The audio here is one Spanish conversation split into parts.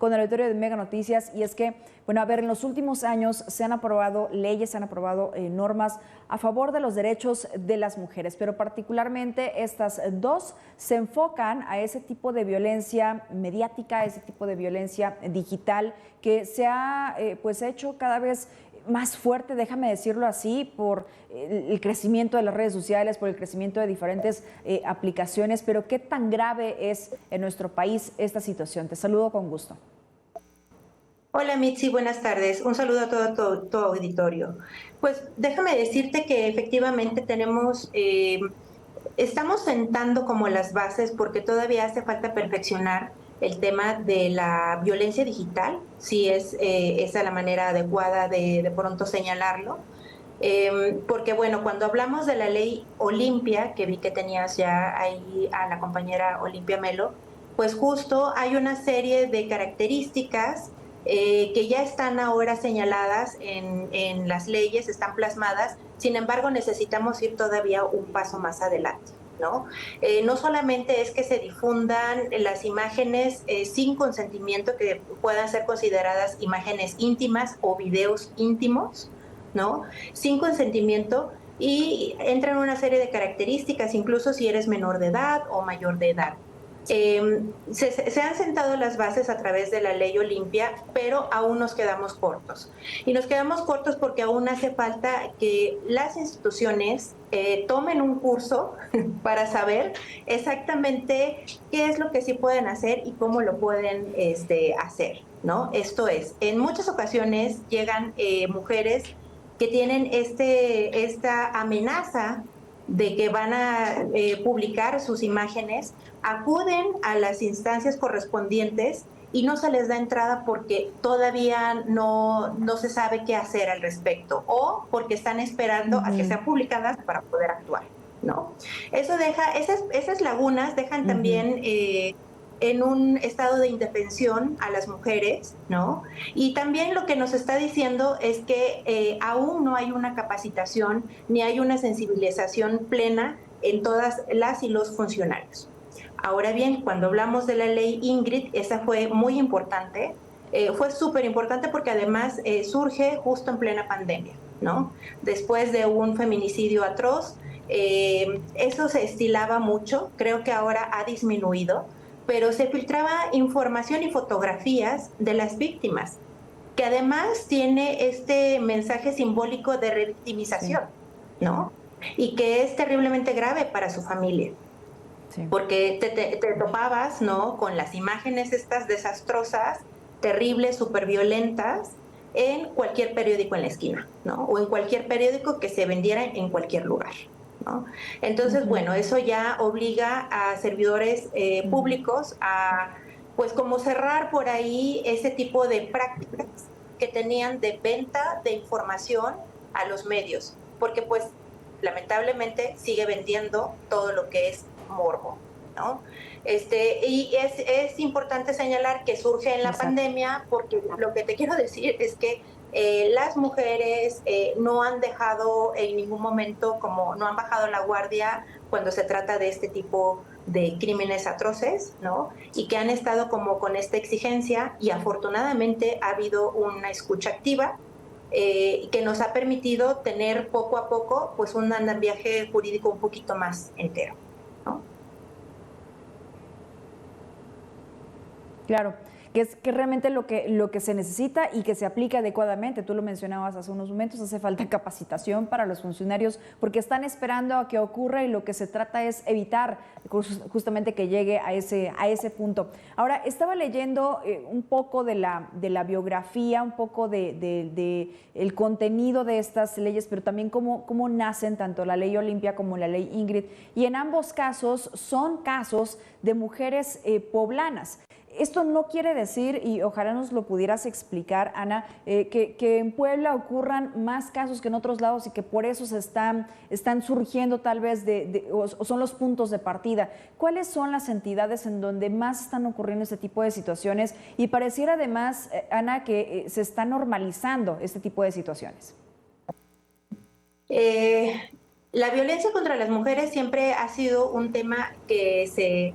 con el auditorio de Mega Noticias, y es que, bueno, a ver, en los últimos años se han aprobado leyes, se han aprobado normas a favor de los derechos de las mujeres, pero particularmente estas dos se enfocan a ese tipo de violencia mediática, a ese tipo de violencia digital que se ha pues hecho cada vez más fuerte, déjame decirlo así, por el crecimiento de las redes sociales, por el crecimiento de diferentes aplicaciones, pero ¿qué tan grave es en nuestro país esta situación? Te saludo con gusto. Hola Mitzi, buenas tardes. Un saludo a todo tu auditorio. Pues déjame decirte que efectivamente estamos sentando como las bases porque todavía hace falta perfeccionar el tema de la violencia digital, si es esa la manera adecuada de pronto señalarlo. Porque bueno, cuando hablamos de la ley Olimpia, que vi que tenías ya ahí a la compañera Olimpia Melo, pues justo hay una serie de características que ya están ahora señaladas en las leyes, están plasmadas, sin embargo necesitamos ir todavía un paso más adelante. ¿No? No solamente es que se difundan las imágenes sin consentimiento, que puedan ser consideradas imágenes íntimas o videos íntimos, ¿no? Sin consentimiento, y entran una serie de características, incluso si eres menor de edad o mayor de edad. Se han sentado las bases a través de la ley Olimpia, pero aún nos quedamos cortos. Y nos quedamos cortos porque aún hace falta que las instituciones tomen un curso para saber exactamente qué es lo que sí pueden hacer y cómo lo pueden hacer, ¿no? Esto es, en muchas ocasiones llegan mujeres que tienen esta amenaza de que van a publicar sus imágenes, acuden a las instancias correspondientes y no se les da entrada porque todavía no se sabe qué hacer al respecto, o porque están esperando a que sean publicadas para poder actuar, ¿no? Eso deja, esas lagunas dejan también en un estado de indefensión a las mujeres, ¿no? Y también lo que nos está diciendo es que aún no hay una capacitación ni hay una sensibilización plena en todas las y los funcionarios. Ahora bien, cuando hablamos de la ley Ingrid, esa fue muy importante, fue súper importante porque además surge justo en plena pandemia, ¿no? Después de un feminicidio atroz, eso se estilaba mucho, creo que ahora ha disminuido, pero se filtraba información y fotografías de las víctimas, que además tiene este mensaje simbólico de revictimización, ¿no? Y que es terriblemente grave para su familia. Sí. Porque te topabas, ¿no?, con las imágenes estas desastrosas, terribles, súper violentas, en cualquier periódico en la esquina, ¿no? O en cualquier periódico que se vendiera en cualquier lugar, ¿no? Entonces, bueno, eso ya obliga a servidores públicos a, pues, como cerrar por ahí ese tipo de prácticas que tenían de venta de información a los medios, porque pues lamentablemente sigue vendiendo todo lo que es morbo, ¿no? Y es importante señalar que surge en la pandemia, porque lo que te quiero decir es que las mujeres no han dejado en ningún momento, como no han bajado la guardia cuando se trata de este tipo de crímenes atroces, ¿no? Y que han estado como con esta exigencia, y afortunadamente ha habido una escucha activa que nos ha permitido tener poco a poco pues un andamiaje jurídico un poquito más entero, ¿no? Claro, que es que realmente lo que se necesita y que se aplique adecuadamente. Tú lo mencionabas hace unos momentos, hace falta capacitación para los funcionarios porque están esperando a que ocurra, y lo que se trata es evitar justamente que llegue a ese punto. Ahora, estaba leyendo un poco de la biografía, un poco de el contenido de estas leyes, pero también cómo nacen tanto la ley Olimpia como la ley Ingrid, y en ambos casos son casos de mujeres poblanas. Esto no quiere decir, y ojalá nos lo pudieras explicar, Ana, que en Puebla ocurran más casos que en otros lados y que por eso se están surgiendo tal vez o son los puntos de partida. ¿Cuáles son las entidades en donde más están ocurriendo este tipo de situaciones? Y pareciera además, Ana, que se está normalizando este tipo de situaciones. La violencia contra las mujeres siempre ha sido un tema que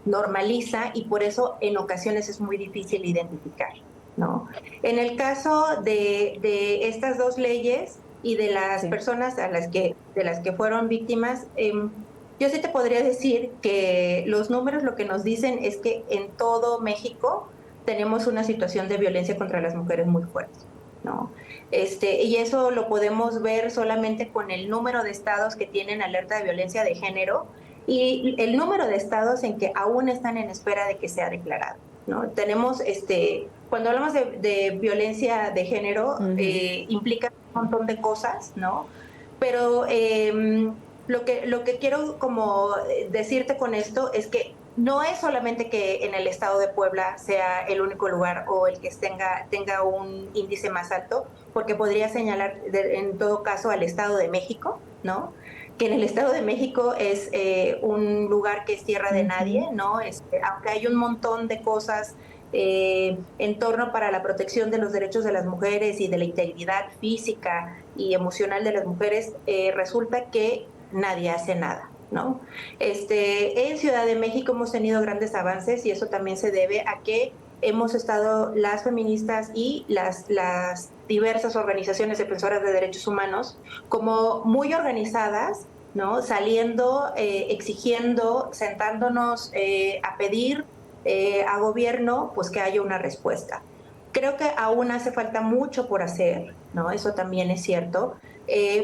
normaliza y por eso en ocasiones es muy difícil identificar, ¿no? En el caso de estas dos leyes y de las Sí. personas de las que fueron víctimas, yo sí te podría decir que los números lo que nos dicen es que en todo México tenemos una situación de violencia contra las mujeres muy fuerte, ¿no? Y eso lo podemos ver solamente con el número de estados que tienen alerta de violencia de género y el número de estados en que aún están en espera de que sea declarado, ¿no? Tenemos, cuando hablamos de violencia de género, implica un montón de cosas, ¿no? Pero lo que quiero como decirte con esto es que no es solamente que en el estado de Puebla sea el único lugar o el que tenga un índice más alto, porque podría señalar en todo caso al Estado de México, ¿no? Que en el Estado de México es un lugar que es tierra de nadie, ¿no? Aunque hay un montón de cosas en torno para la protección de los derechos de las mujeres y de la integridad física y emocional de las mujeres, resulta que nadie hace nada, ¿no? En Ciudad de México hemos tenido grandes avances y eso también se debe a que hemos estado las feministas y las diversas organizaciones defensoras de derechos humanos como muy organizadas, ¿no? Saliendo, exigiendo, sentándonos a pedir a gobierno pues que haya una respuesta. Creo que aún hace falta mucho por hacer, ¿no? Eso también es cierto,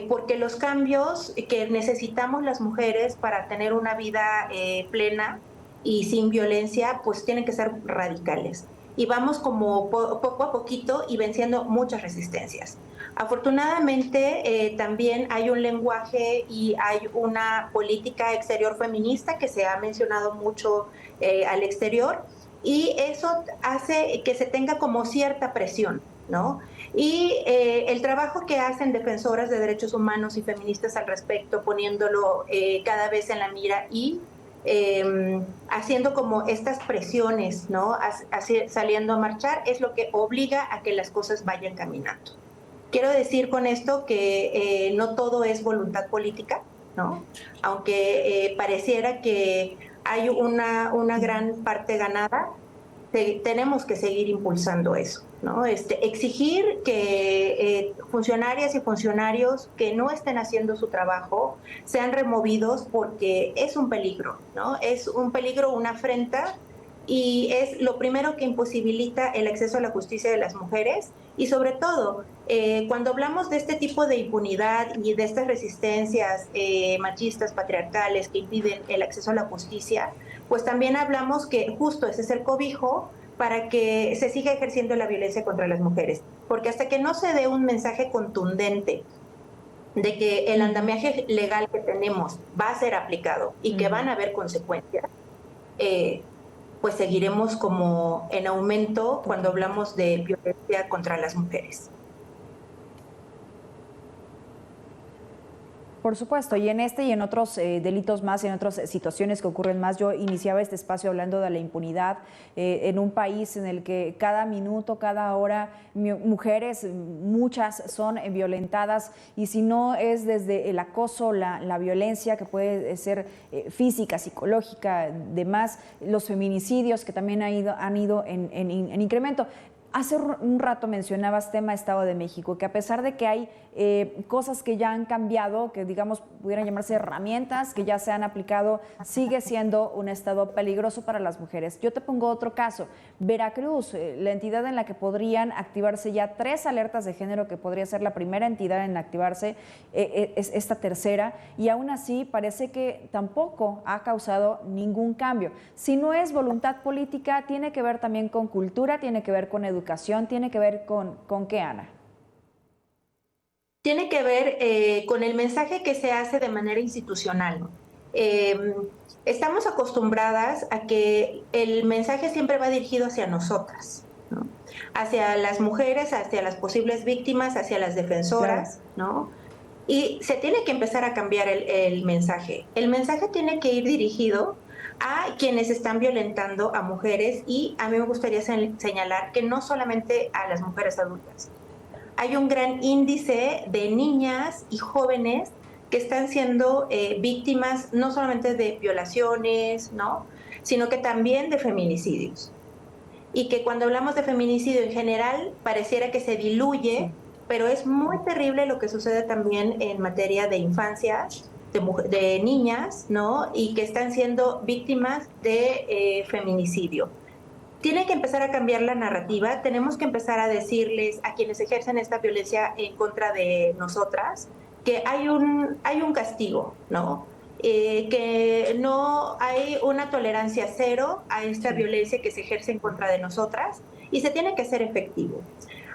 porque los cambios que necesitamos las mujeres para tener una vida plena y sin violencia, pues tienen que ser radicales. Y vamos como poco a poquito y venciendo muchas resistencias. Afortunadamente, también hay un lenguaje y hay una política exterior feminista que se ha mencionado mucho al exterior y eso hace que se tenga como cierta presión, ¿no? Y el trabajo que hacen defensoras de derechos humanos y feministas al respecto, poniéndolo cada vez en la mira y haciendo como estas presiones, ¿no? Saliendo a marchar, es lo que obliga a que las cosas vayan caminando. Quiero decir con esto que no todo es voluntad política, ¿no? Aunque pareciera que hay una gran parte ganada, tenemos que seguir impulsando eso, ¿no? Exigir que funcionarias y funcionarios que no estén haciendo su trabajo sean removidos porque es un peligro, ¿no? Es un peligro, una afrenta y es lo primero que imposibilita el acceso a la justicia de las mujeres y sobre todo cuando hablamos de este tipo de impunidad y de estas resistencias machistas, patriarcales que impiden el acceso a la justicia, pues también hablamos que justo ese es el cobijo para que se siga ejerciendo la violencia contra las mujeres. Porque hasta que no se dé un mensaje contundente de que el andamiaje legal que tenemos va a ser aplicado y que van a haber consecuencias, pues seguiremos como en aumento cuando hablamos de violencia contra las mujeres. Por supuesto, y en este y en otros delitos más, y en otras situaciones que ocurren más, yo iniciaba este espacio hablando de la impunidad en un país en el que cada minuto, cada hora, mujeres, muchas son violentadas, y si no es desde el acoso, la violencia que puede ser física, psicológica, demás, los feminicidios que también han ido en incremento. Hace un rato mencionabas tema Estado de México, que a pesar de que hay cosas que ya han cambiado, que digamos pudieran llamarse herramientas que ya se han aplicado, sigue siendo un estado peligroso para las mujeres. Yo te pongo otro caso, Veracruz, la entidad en la que podrían activarse ya 3 alertas de género, que podría ser la primera entidad en activarse, es esta tercera, y aún así parece que tampoco ha causado ningún cambio. Si no es voluntad política, tiene que ver también con cultura, tiene que ver con educación, tiene que ver con qué, Ana. Tiene que ver con el mensaje que se hace de manera institucional. Estamos acostumbradas a que el mensaje siempre va dirigido hacia nosotras, ¿no? Hacia las mujeres, hacia las posibles víctimas, hacia las defensoras, claro, ¿no? Y se tiene que empezar a cambiar el mensaje. El mensaje tiene que ir dirigido a quienes están violentando a mujeres y a mí me gustaría señalar que no solamente a las mujeres adultas. Hay un gran índice de niñas y jóvenes que están siendo víctimas no solamente de violaciones, ¿no? sino que también de feminicidios. Y que cuando hablamos de feminicidio en general pareciera que se diluye, sí, pero es muy terrible lo que sucede también en materia de infancias, de niñas, ¿no? Y que están siendo víctimas de feminicidio. Tiene que empezar a cambiar la narrativa, tenemos que empezar a decirles a quienes ejercen esta violencia en contra de nosotras que hay un castigo, ¿no? Que no hay una tolerancia cero a esta violencia que se ejerce en contra de nosotras y se tiene que hacer efectivo.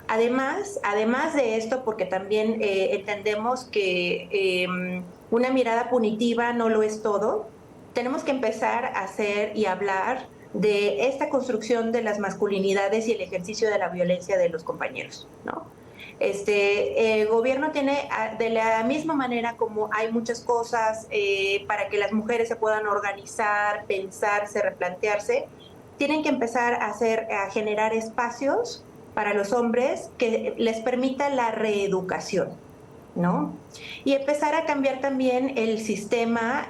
Además de esto, porque también entendemos que una mirada punitiva no lo es todo, tenemos que empezar a hacer y hablar de esta construcción de las masculinidades y el ejercicio de la violencia de los compañeros, ¿no? El gobierno tiene, de la misma manera como hay muchas cosas para que las mujeres se puedan organizar, pensarse, replantearse, tienen que empezar a generar espacios para los hombres que les permita la reeducación, ¿no? Y empezar a cambiar también el sistema,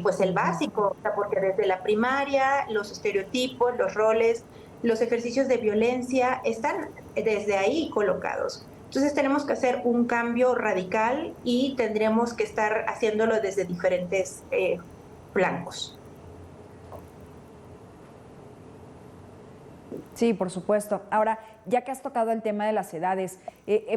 pues el básico, porque desde la primaria, los estereotipos, los roles, los ejercicios de violencia están desde ahí colocados. Entonces tenemos que hacer un cambio radical y tendremos que estar haciéndolo desde diferentes flancos. Sí, por supuesto. Ahora, ya que has tocado el tema de las edades,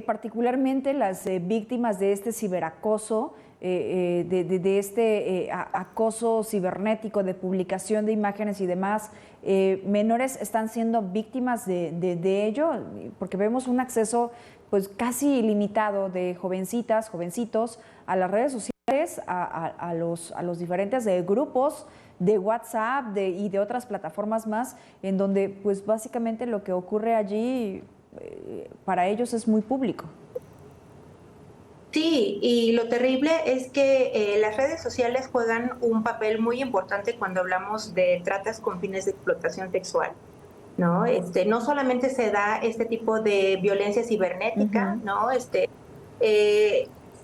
particularmente las víctimas de este ciberacoso, de este acoso cibernético, de publicación de imágenes y demás, menores están siendo víctimas de ello, porque vemos un acceso pues casi ilimitado de jovencitas, jovencitos a las redes sociales, a los diferentes grupos de WhatsApp y de otras plataformas más, en donde pues básicamente lo que ocurre allí para ellos es muy público. Sí, y lo terrible es que las redes sociales juegan un papel muy importante cuando hablamos de tratas con fines de explotación sexual, ¿no? No solamente se da este tipo de violencia cibernética, ¿no?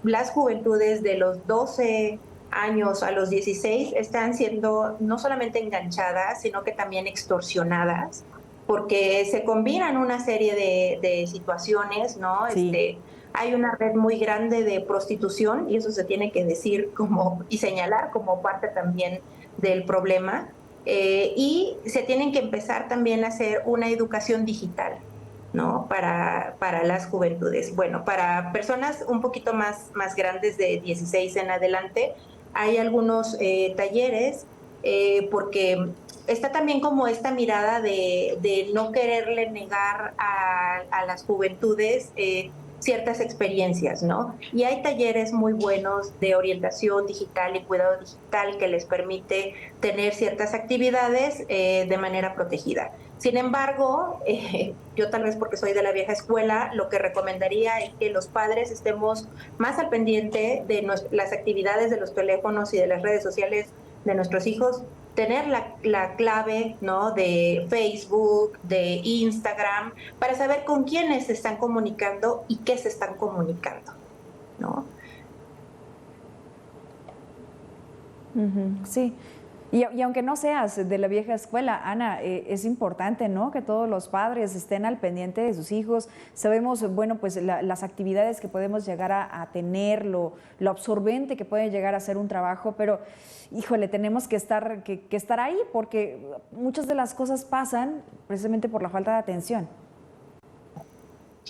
Las juventudes de los 12 años a los 16 están siendo no solamente enganchadas, sino que también extorsionadas, porque se combinan una serie de situaciones, ¿no? Sí. Hay una red muy grande de prostitución y eso se tiene que decir y señalar como parte también del problema. Y se tienen que empezar también a hacer una educación digital, ¿no? Para las juventudes. Bueno, para personas un poquito más grandes de 16 en adelante, hay algunos talleres porque está también como esta mirada de no quererle negar a las juventudes ciertas experiencias, ¿no? Y hay talleres muy buenos de orientación digital y cuidado digital que les permite tener ciertas actividades de manera protegida. Sin embargo, yo tal vez porque soy de la vieja escuela, lo que recomendaría es que los padres estemos más al pendiente de las actividades de los teléfonos y de las redes sociales de nuestros hijos, tener la clave, ¿no? De Facebook, de Instagram, para saber con quiénes se están comunicando y qué se están comunicando, ¿no? Sí. Y aunque no seas de la vieja escuela, Ana, es importante, ¿no?, que todos los padres estén al pendiente de sus hijos. Sabemos, bueno, pues las actividades que podemos llegar a tener, lo absorbente que puede llegar a ser un trabajo, pero, híjole, tenemos que estar ahí porque muchas de las cosas pasan precisamente por la falta de atención.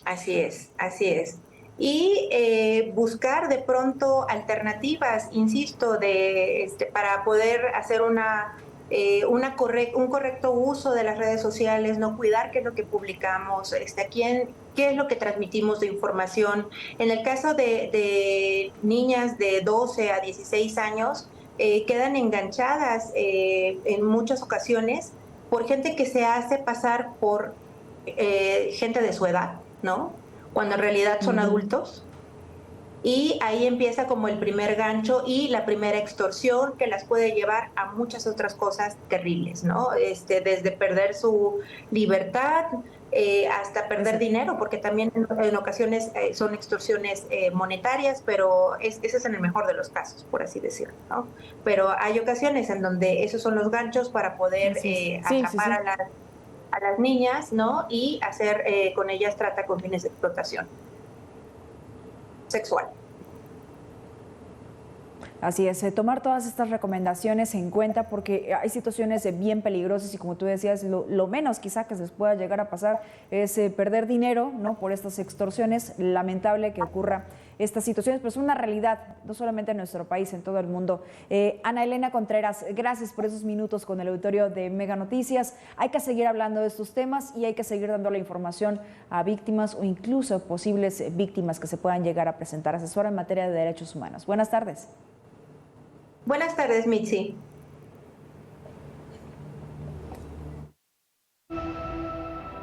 Así es, así es. Y buscar de pronto alternativas, insisto, para poder hacer un correcto uso de las redes sociales, no cuidar qué es lo que publicamos, qué es lo que transmitimos de información. En el caso de niñas de 12 a 16 años, quedan enganchadas en muchas ocasiones por gente que se hace pasar por gente de su edad, ¿no? Cuando en realidad son adultos. Y ahí empieza como el primer gancho y la primera extorsión que las puede llevar a muchas otras cosas terribles, ¿no? Desde perder su libertad, hasta perder dinero, porque también en ocasiones son extorsiones monetarias, pero ese es en el mejor de los casos, por así decirlo, ¿no? Pero hay ocasiones en donde esos son los ganchos para poder atrapar a las niñas, ¿no? Y hacer con ellas trata con fines de explotación sexual. Así es, tomar todas estas recomendaciones en cuenta porque hay situaciones bien peligrosas y como tú decías, lo menos quizá que se les pueda llegar a pasar es perder dinero, ¿no? Por estas extorsiones. Lamentable que ocurra estas situaciones, pero es una realidad, no solamente en nuestro país, en todo el mundo. Ana Elena Contreras, gracias por esos minutos con el auditorio de Mega Noticias. Hay que seguir hablando de estos temas y hay que seguir dando la información a víctimas o incluso posibles víctimas que se puedan llegar a presentar. Asesora en materia de derechos humanos. Buenas tardes. Buenas tardes, Mitzi.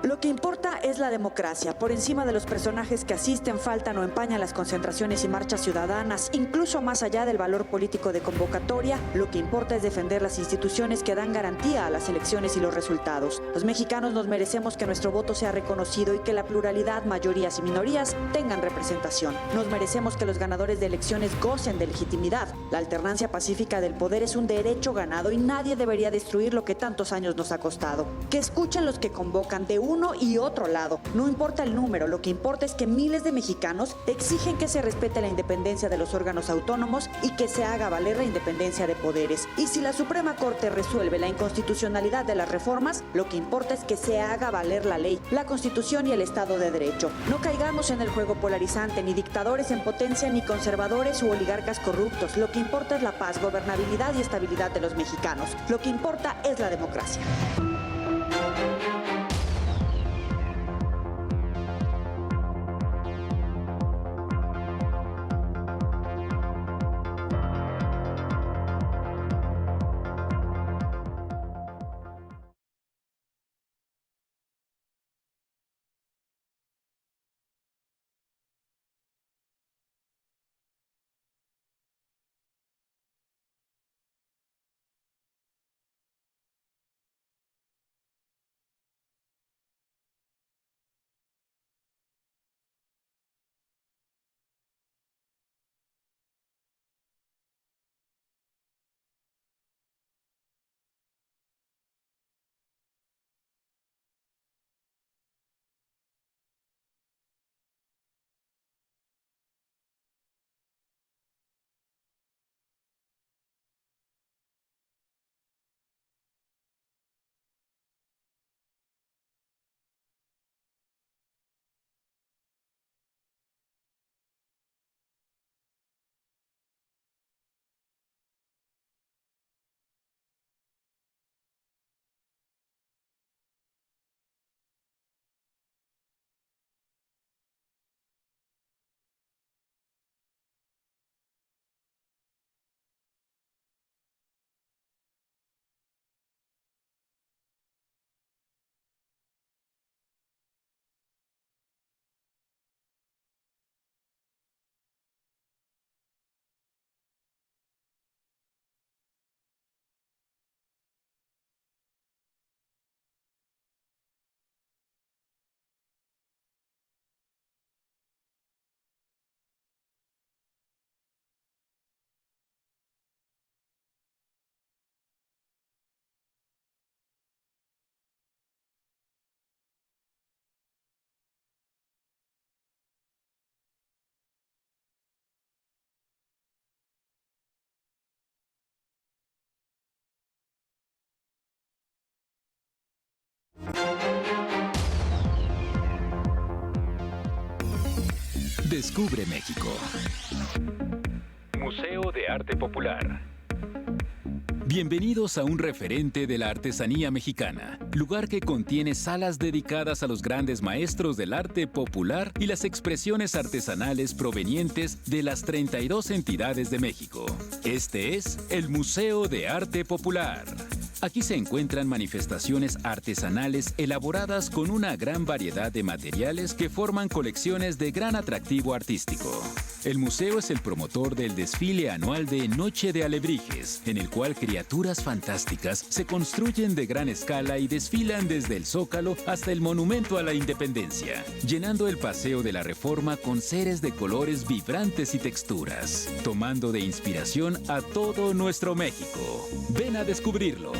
Lo que importa es la democracia, por encima de los personajes que asisten, faltan o empañan las concentraciones y marchas ciudadanas, incluso más allá del valor político de convocatoria. Lo que importa es defender las instituciones que dan garantía a las elecciones y los resultados. Los mexicanos nos merecemos que nuestro voto sea reconocido y que la pluralidad, mayorías y minorías tengan representación. Nos merecemos que los ganadores de elecciones gocen de legitimidad. La alternancia pacífica del poder es un derecho ganado y nadie debería destruir lo que tantos años nos ha costado. Que escuchen los que convocan de uno y otro lado. No importa el número, lo que importa es que miles de mexicanos exigen que se respete la independencia de los órganos autónomos y que se haga valer la independencia de poderes. Y si la Suprema Corte resuelve la inconstitucionalidad de las reformas, lo que importa es que se haga valer la ley, la Constitución y el Estado de Derecho. No caigamos en el juego polarizante, ni dictadores en potencia, ni conservadores u oligarcas corruptos. Lo que importa es la paz, gobernabilidad y estabilidad de los mexicanos. Lo que importa es la democracia. Descubre México. Museo de Arte Popular. Bienvenidos a un referente de la artesanía mexicana, lugar que contiene salas dedicadas a los grandes maestros del arte popular y las expresiones artesanales provenientes de las 32 entidades de México. Este es el Museo de Arte Popular. Aquí se encuentran manifestaciones artesanales elaboradas con una gran variedad de materiales que forman colecciones de gran atractivo artístico. El museo es el promotor del desfile anual de Noche de Alebrijes, en el cual criaturas fantásticas se construyen de gran escala y desfilan desde el Zócalo hasta el Monumento a la Independencia, llenando el Paseo de la Reforma con seres de colores vibrantes y texturas, tomando de inspiración a todo nuestro México. Ven a descubrirlo.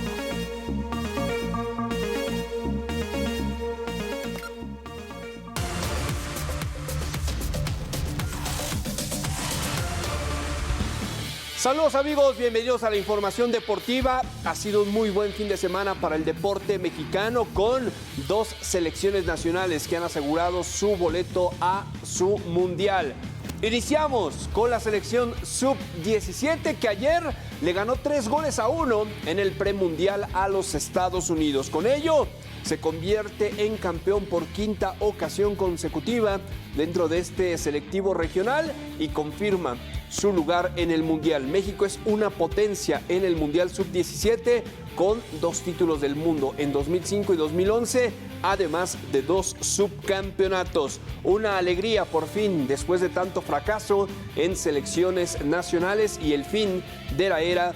Saludos amigos, bienvenidos a la información deportiva. Ha sido un muy buen fin de semana para el deporte mexicano con 2 selecciones nacionales que han asegurado su boleto a su mundial. Iniciamos con la selección sub-17 que ayer le ganó 3-1 en el premundial a los Estados Unidos. Con ello se convierte en campeón por 5ª ocasión consecutiva dentro de este selectivo regional y confirma su lugar en el mundial. México es una potencia en el mundial sub-17 con 2 títulos del mundo en 2005 y 2011, además de 2 subcampeonatos. Una alegría por fin después de tanto fracaso en selecciones nacionales y el fin de la era